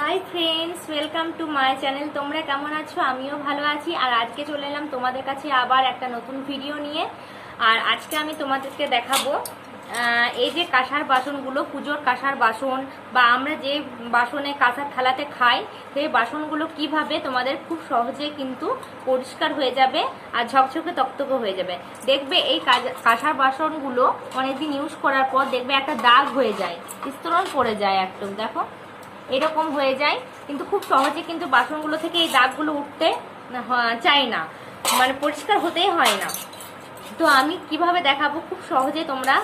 Hi friends, welcome to my channel. তোমরা কেমন আছো? আমিও ভালো আছি। আর আজকে চলে এলাম তোমাদের কাছে আবার একটা নতুন ভিডিও নিয়ে। আর আজকে আমি তোমাদেরকে দেখাবো এই যে কাঁসার বাসনগুলো, পুজোর কাঁসার বাসন বা আমরা যে বাসনে কাঁসার থালাতে খাই, সেই বাসনগুলো কিভাবে তোমাদের খুব সহজে কিন্তু পরিষ্কার হয়ে যাবে আর ঝকঝকে তকতকে হয়ে যাবে। দেখবে এই কাঁসার বাসনগুলো অনেকদিন ইউজ করার পর দেখবে একটা দাগ হয়ে যায়, স্তরণ পড়ে যায়, একটু দেখো এরকম হয়ে যায়। কিন্তু খুব সহজে কিন্তু বাসনগুলো থেকে এই দাগগুলো উঠতে চাই না, মানে পরিষ্কার হতেই হয় না। তো আমি কিভাবে দেখাবো, খুব সহজে তোমরা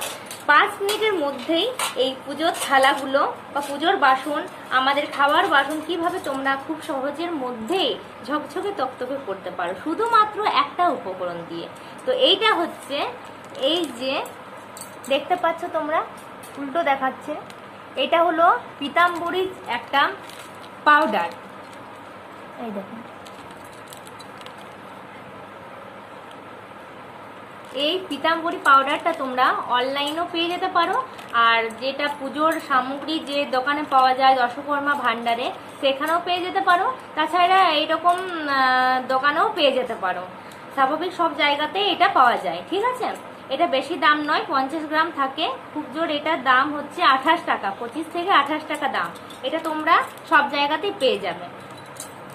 5 মিনিটের মধ্যেই এই পুজোর থালাগুলো বা পুজোর বাসন, আমাদের খাওয়ার বাসন কিভাবে তোমরা খুব সহজের মধ্যেই ঝকঝকে তকতকে করতে পারো শুধুমাত্র একটা উপকরণ দিয়ে। তো এইটা হচ্ছে, এই যে দেখতে পাচ্ছ তোমরা, উল্টো দেখাচ্ছে, এটা হলো পিতাম্বরীর একটা পাউডার। এই দেখুন, এই পিতাম্বরী পাউডারটা তোমরা অনলাইনেও পেয়ে যেতে পারো, আর যেটা পুজোর সামগ্রী যে দোকানে পাওয়া যায় দশকর্মা ভান্ডারে, সেখানেও পেয়ে যেতে পারো। তাছাড়া এইরকম দোকানেও পেয়ে যেতে পারো। স্বাভাবিক সব জায়গাতে এটা পাওয়া যায়, ঠিক আছে। এটা বেশি দাম নয়, 50 গ্রাম থাকে, খুব জোর। এটার দাম হচ্ছে 28 টাকা, 25 থেকে 28 টাকা দাম। এটা তোমরা সব জায়গাতেই পেয়ে যাবে,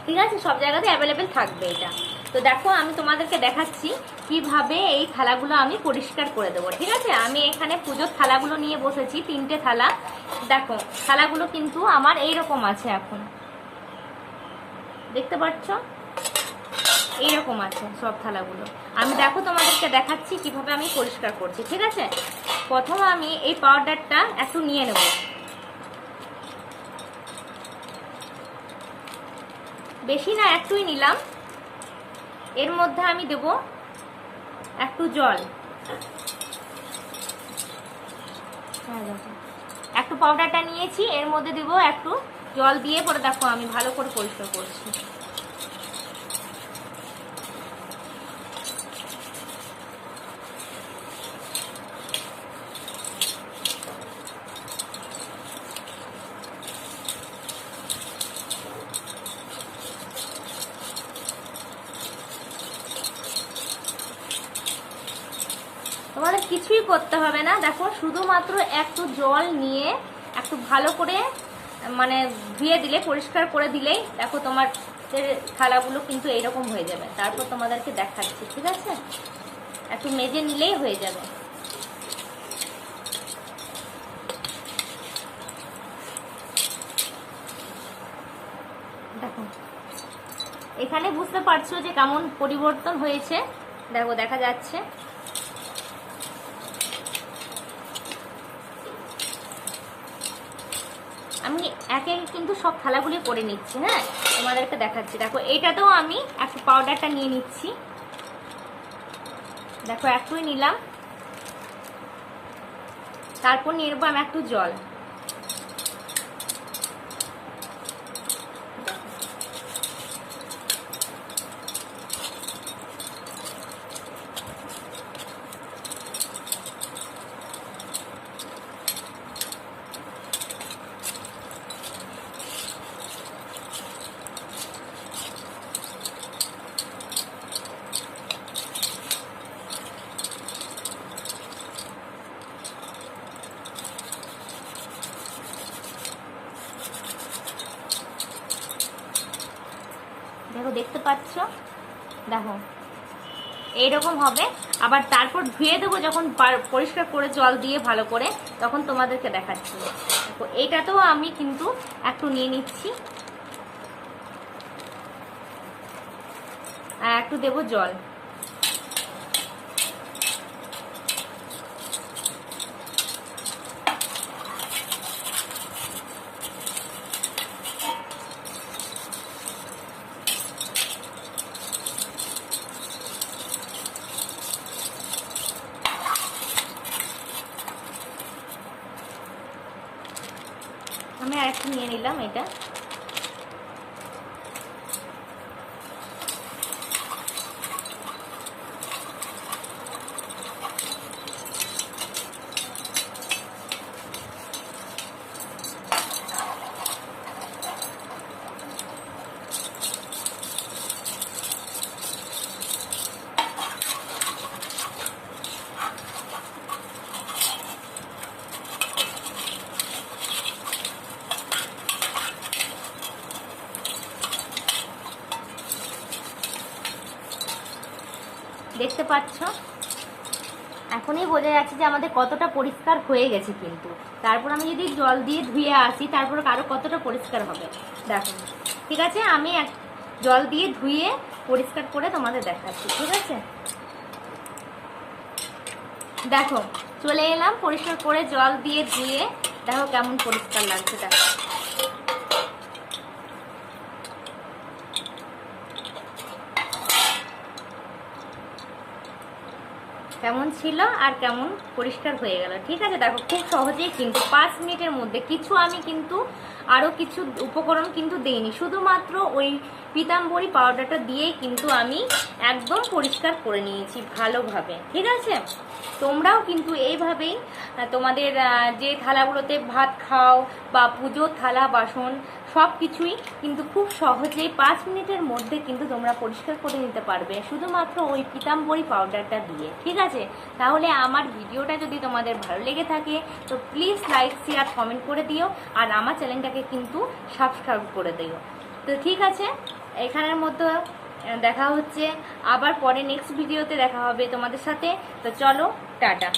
ঠিক আছে, সব জায়গাতে অ্যাভেলেবেল থাকবে এটা। তো দেখো, আমি তোমাদেরকে দেখাচ্ছি কিভাবে এই থালাগুলো আমি পরিষ্কার করে দেবো, ঠিক আছে। আমি এখানে পুজোর থালাগুলো নিয়ে বসেছি, 3টে থালা। দেখো থালাগুলো কিন্তু আমার এইরকম আছে, এখন দেখতে পাচ্ছ এইরকম আছে সব থালাগুলো। আমি দেখো তোমাদেরকে দেখাচ্ছি কিভাবে আমি পরিষ্কার করছি, ঠিক আছে। প্রথম আমি এই পাউডারটা একটু নিয়ে নেব, বেশি না, একটুই নিলাম। এর মধ্যে আমি দেব একটু জল, একটু পাউডারটা নিয়েছি, এর মধ্যে দেব একটু জল দিয়ে, পরে দেখো আমি ভালো করে পরিষ্কার করছি। তোমাদের কিছুই করতে হবে না, দেখো শুধুমাত্র একটু জল নিয়ে একটু ভালো করে মানে ধুয়ে দিলে, পরিষ্কার করে দিলেই দেখো তোমার থালাগুলো কিন্তু এইরকম হয়ে যাবে। তারপর তোমাদেরকে দেখাচ্ছি, ঠিক আছে। একটু মেজে নিলেই হয়ে যাবে। দেখো এখানে বুঝতে পারছো যে কেমন পরিবর্তন হয়েছে, দেখো দেখা যাচ্ছে। আমি একে কিন্তু সব থালাগুলি করে নিচ্ছি, হ্যাঁ, তোমাদেরকে দেখাচ্ছি। দেখো এইটাতেও আমি একটু পাউডারটা নিয়ে নিচ্ছি, দেখো একটুই নিলাম। তারপর নিয়ে নেবো আমি একটু জল, দেখো দেখতে পাচ্ছ, দেখো এইরকম হবে। আবার তারপর ধুয়ে দেবো যখন পরিষ্কার করে জল দিয়ে ভালো করে, তখন তোমাদেরকে দেখাচ্ছি। দেখো এইটাতেও আমি কিন্তু একটু নিয়ে নিচ্ছি, আর একটু দেবো জল। আমি আর একটু নিয়ে নিলাম এটা। দেখতে পাচ্ছ, এখনই বোঝা যাচ্ছে যে আমাদের কতটা পরিষ্কার হয়ে গেছে। কিন্তু তারপর আমি যদি জল দিয়ে ধুয়ে আসি তারপর আরও কতটা পরিষ্কার হবে দেখো। ঠিক আছে, আমি জল দিয়ে ধুয়ে পরিষ্কার করে তোমাদের দেখাচ্ছি। ঠিক আছে, দেখো চলে এলাম পরিষ্কার করে জল দিয়ে ধুয়ে, দেখো কেমন পরিষ্কার লাগছে। দেখো কেমন ছিল আর কেমন পরিষ্কার হয়ে গেল। ঠিক আছে, দেখো খুব সহজেই কিন্তু 5 মিনিটের মধ্যে, কিছু আমি কিন্তু আরও কিছু উপকরণ কিন্তু দেইনি, শুধুমাত্র ওই পিতাম্বরী পাউডারটা দিয়েই কিন্তু আমি একদম পরিষ্কার করে নিয়েছি ভালোভাবে। ঠিক আছে, তোমরাও কিন্তু এইভাবেই তোমাদের যে থালাগুলোতে ভাত খাও বা পুজোর থালা বাসন সব কিছুই কিন্তু খুব সহজেই 5 মিনিটের মধ্যে কিন্তু তোমরা পরিষ্কার করে নিতে পারবে, শুধুমাত্র ওই পিতাম্বরী পাউডারটা দিয়ে। ঠিক আছে, তাহলে আমার ভিডিওটা যদি তোমাদের ভালো লেগে থাকে তো প্লিজ লাইক শেয়ার কমেন্ট করে দিও, আর আমার চ্যানেলটাকে কিন্তু সাবস্ক্রাইব করে দিও। তো ঠিক আছে, এখানের মধ্যে দেখা হচ্ছে আবার পরে নেক্সট ভিডিওতে দেখা হবে তোমাদের সাথে। তো চলো, টাটা।